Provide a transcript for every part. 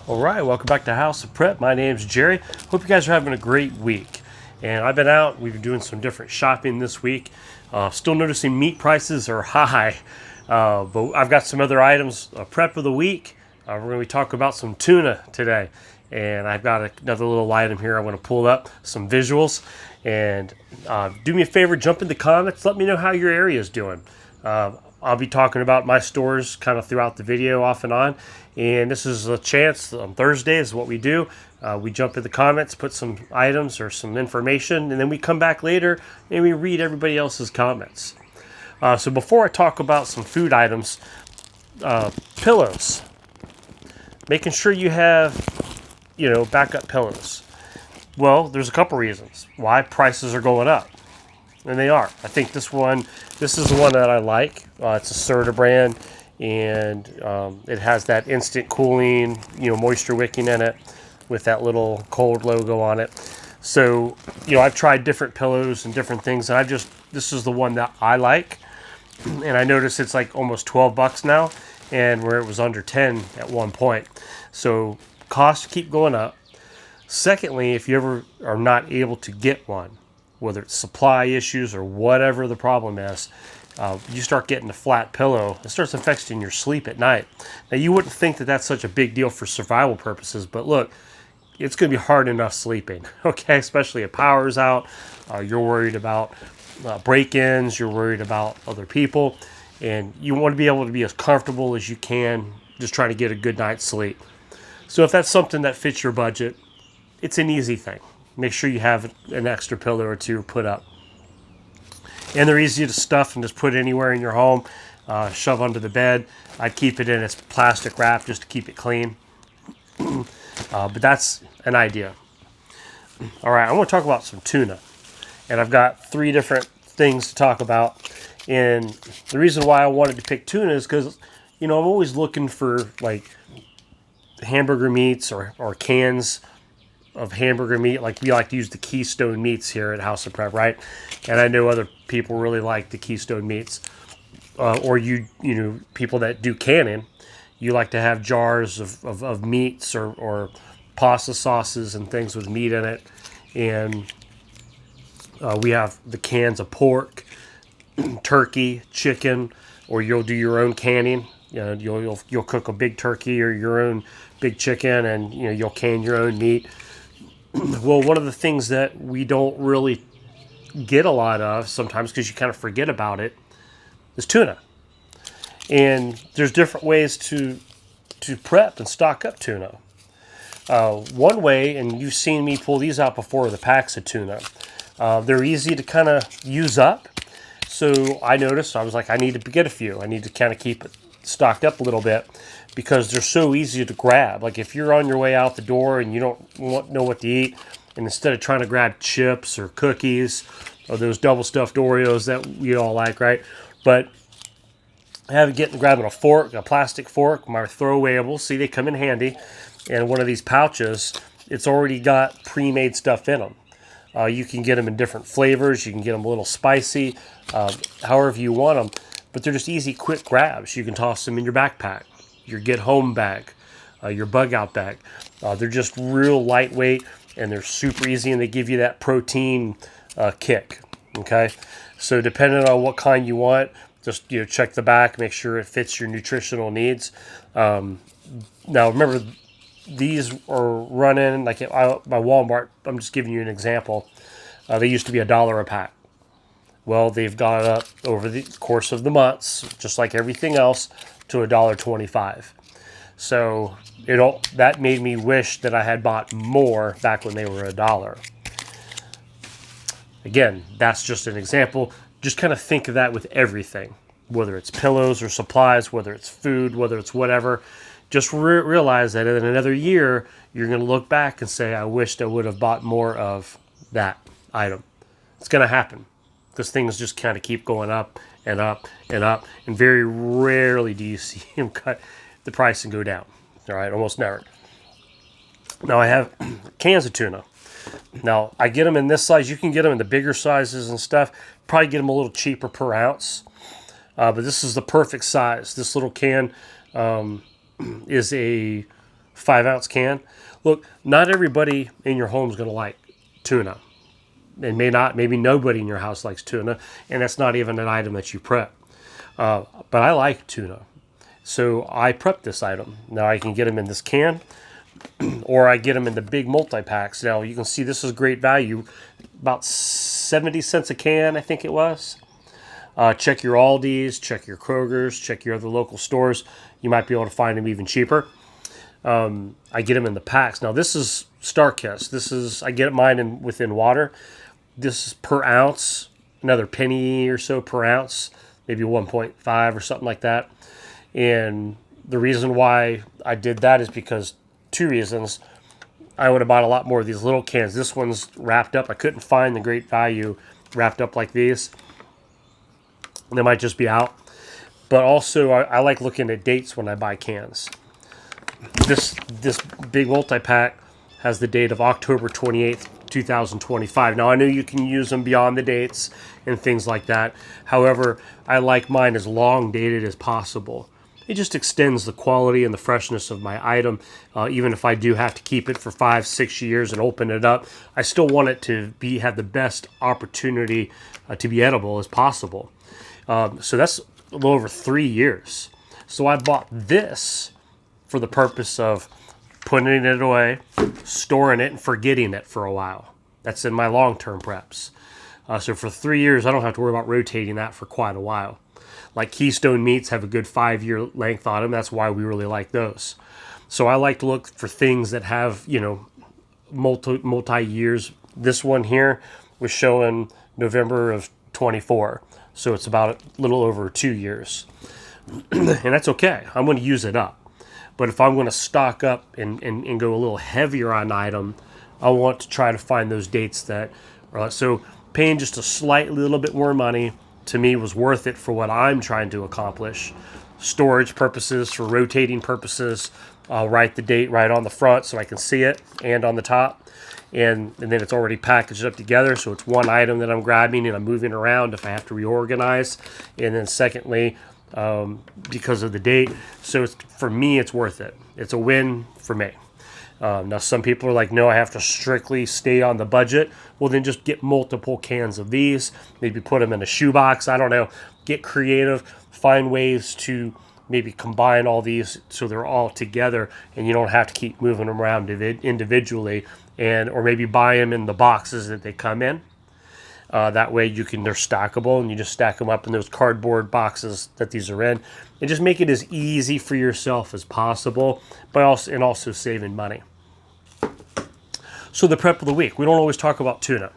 All right, welcome back to House of Prep. My name's Jerry. Hope you guys are having a great week. And I've been out. We've been doing some different shopping this week. Still noticing meat prices are high, but I've got some other items. Prep of the week. We're going to be talking about some tuna today, and I've got another little item here. I want to pull up some visuals. And do me a favor, jump in the comments. Let me know how your area is doing. I'll be talking about my stores kind of throughout the video off and on. And this is a chance on Thursday is what we do. We jump in the comments, put some items or some information, and then we come back later and we read everybody else's comments. So before I talk about some food items, pillows. Making sure you have, backup pillows. Well, there's a couple reasons why prices are going up. And they are. I think this is the one that I like. It's a Serta brand, and it has that instant cooling, moisture wicking in it with that little cold logo on it. So, I've tried different pillows and different things, and this is the one that I like. And I noticed it's like almost $12 now, and where it was under 10 at one point. So costs keep going up. Secondly, if you ever are not able to get one, whether it's supply issues or whatever the problem is, you start getting a flat pillow. It starts affecting your sleep at night. Now, you wouldn't think that that's such a big deal for survival purposes, but look, it's going to be hard enough sleeping, okay? Especially if power's out. You're worried about break-ins. You're worried about other people. And you want to be able to be as comfortable as you can, just trying to get a good night's sleep. So if that's something that fits your budget, it's an easy thing. Make sure you have an extra pillow or two put up. And they're easy to stuff and just put anywhere in your home, shove under the bed. I'd keep it in its plastic wrap just to keep it clean. But that's an idea. All right, I want to talk about some tuna. And I've got 3 different things to talk about. And the reason why I wanted to pick tuna is because, I'm always looking for like hamburger meats or cans of hamburger meat. Like we like to use the Keystone meats here at House of Prep, right? And I know other people really like the Keystone meats. Or people that do canning, you like to have jars of meats or pasta sauces and things with meat in it. And we have the cans of pork, turkey, chicken, or you'll do your own canning. You'll cook a big turkey or your own big chicken, and you'll can your own meat. Well, one of the things that we don't really get a lot of sometimes, because you kind of forget about it, is tuna. And there's different ways to prep and stock up tuna. One way, and you've seen me pull these out before, the packs of tuna. They're easy to kind of use up. So I noticed, I was like, I need to get a few. I need to kind of keep it stocked up a little bit because they're so easy to grab. Like if you're on your way out the door and you don't know what to eat, and instead of trying to grab chips or cookies or those double stuffed Oreos that you all like, right? But grabbing a fork, a plastic fork, my throwawables, see they come in handy, and one of these pouches, it's already got pre-made stuff in them. You can get them in different flavors. You can get them a little spicy, however you want them. But they're just easy, quick grabs. You can toss them in your backpack, your get-home bag, your bug-out bag. They're just real lightweight, and they're super easy, and they give you that protein kick, okay? So depending on what kind you want, just check the back, make sure it fits your nutritional needs. Now, remember, these are running, like by Walmart, I'm just giving you an example. They used to be $1 a pack. Well, they've gone up over the course of the months, just like everything else, to $1.25. So that made me wish that I had bought more back when they were $1. Again, that's just an example. Just kind of think of that with everything, whether it's pillows or supplies, whether it's food, whether it's whatever. Just realize that in another year, you're going to look back and say, I wished I would have bought more of that item. It's going to happen because things just kind of keep going up and up and up. And very rarely do you see them cut the price and go down. All right, almost never. Now I have cans of tuna. Now I get them in this size. You can get them in the bigger sizes and stuff. Probably get them a little cheaper per ounce. But this is the perfect size. This little can is a 5-ounce can. Look, not everybody in your home is going to like tuna. And maybe nobody in your house likes tuna, and that's not even an item that you prep. But I like tuna. So I prep this item. Now I can get them in this can, or I get them in the big multi-packs. Now you can see this is great value, about 70 cents a can, I think it was. Check your Aldi's, check your Kroger's, check your other local stores. You might be able to find them even cheaper. I get them in the packs. Now this is StarKist. I get mine within water. This is per ounce, another penny or so per ounce, maybe 1.5 or something like that. And the reason why I did that is because 2 reasons. I would have bought a lot more of these little cans. This one's wrapped up. I couldn't find the great value wrapped up like these. They might just be out. But also, I like looking at dates when I buy cans. This big multi-pack has the date of October 28th, 2025. Now, I know you can use them beyond the dates and things like that. However, I like mine as long dated as possible. It just extends the quality and the freshness of my item. Even if I do have to keep it for 5-6 years and open it up, I still want it to have the best opportunity to be edible as possible. So that's a little over 3 years. So I bought this for the purpose of putting it away, storing it, and forgetting it for a while. That's in my long-term preps. So for 3 years, I don't have to worry about rotating that for quite a while. Like Keystone meats have a good 5-year length on them. That's why we really like those. So I like to look for things that have, multi years. This one here was showing November of 24. So it's about a little over 2 years. And that's okay. I'm going to use it up. But if I'm going to stock up and go a little heavier on an item, I want to try to find those dates that are so paying just a slightly little bit more money to me was worth it for what I'm trying to accomplish. Storage purposes, for rotating purposes, I'll write the date right on the front so I can see it and on the top. And then it's already packaged up together, so it's one item that I'm grabbing and I'm moving around if I have to reorganize. And then secondly, because of the date, so for me it's worth it. It's a win for me. Now some people are like, no, I have to strictly stay on the budget. Well, then just get multiple cans of these, maybe put them in a shoebox. I don't know, get creative, find ways to maybe combine all these so they're all together and you don't have to keep moving them around individually, or maybe buy them in the boxes that they come in. That way they're stackable and you just stack them up in those cardboard boxes that these are in, and just make it as easy for yourself as possible, but also saving money. So the prep of the week, we don't always talk about tuna.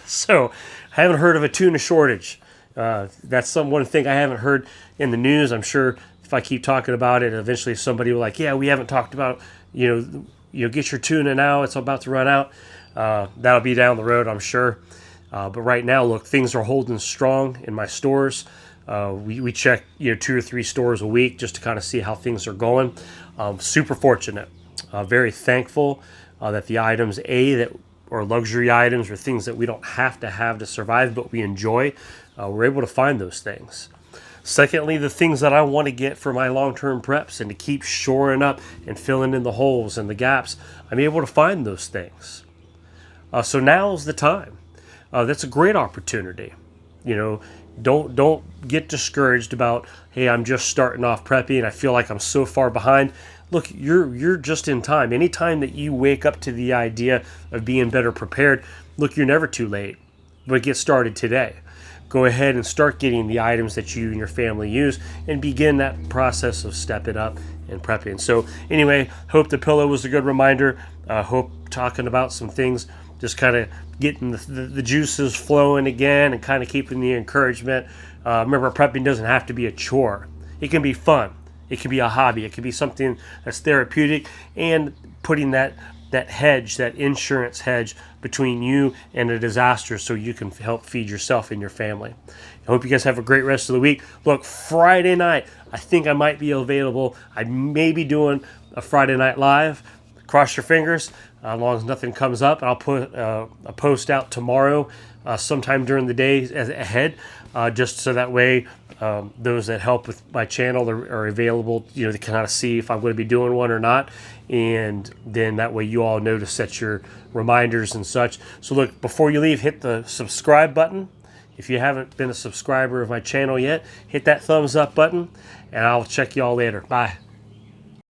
So I haven't heard of a tuna shortage. That's one thing I haven't heard in the news. I'm sure if I keep talking about it, eventually somebody will yeah, we haven't talked about, get your tuna now, it's about to run out. That'll be down the road, I'm sure. But right now, look, things are holding strong in my stores. We check 2 or 3 stores a week just to kind of see how things are going. Super fortunate, very thankful that the items that are luxury items or things that we don't have to survive, but we enjoy, we're able to find those things. Secondly, the things that I want to get for my long-term preps and to keep shoring up and filling in the holes and the gaps, I'm able to find those things. So now's the time. That's a great opportunity. Don't get discouraged about, hey, I'm just starting off prepping and I feel like I'm so far behind. Look, you're just in time. Anytime that you wake up to the idea of being better prepared, look, you're never too late. But get started today. Go ahead and start getting the items that you and your family use and begin that process of stepping up and prepping. So anyway, hope the pillow was a good reminder. Hope talking about some things, just kind of getting the juices flowing again and kind of keeping the encouragement. Remember, prepping doesn't have to be a chore. It can be fun. It can be a hobby. It can be something that's therapeutic, and putting that hedge, that insurance hedge between you and a disaster so you can help feed yourself and your family. I hope you guys have a great rest of the week. Look, Friday night, I think I might be available. I may be doing a Friday Night Live. Cross your fingers. As long as nothing comes up, I'll put a post out tomorrow sometime during the day ahead, just so that way Those that help with my channel are available, to kind of see if I'm going to be doing one or not. And then that way you all know to set your reminders and such. So look, before you leave, hit the subscribe button. If you haven't been a subscriber of my channel yet, hit that thumbs up button, and I'll check you all later. Bye.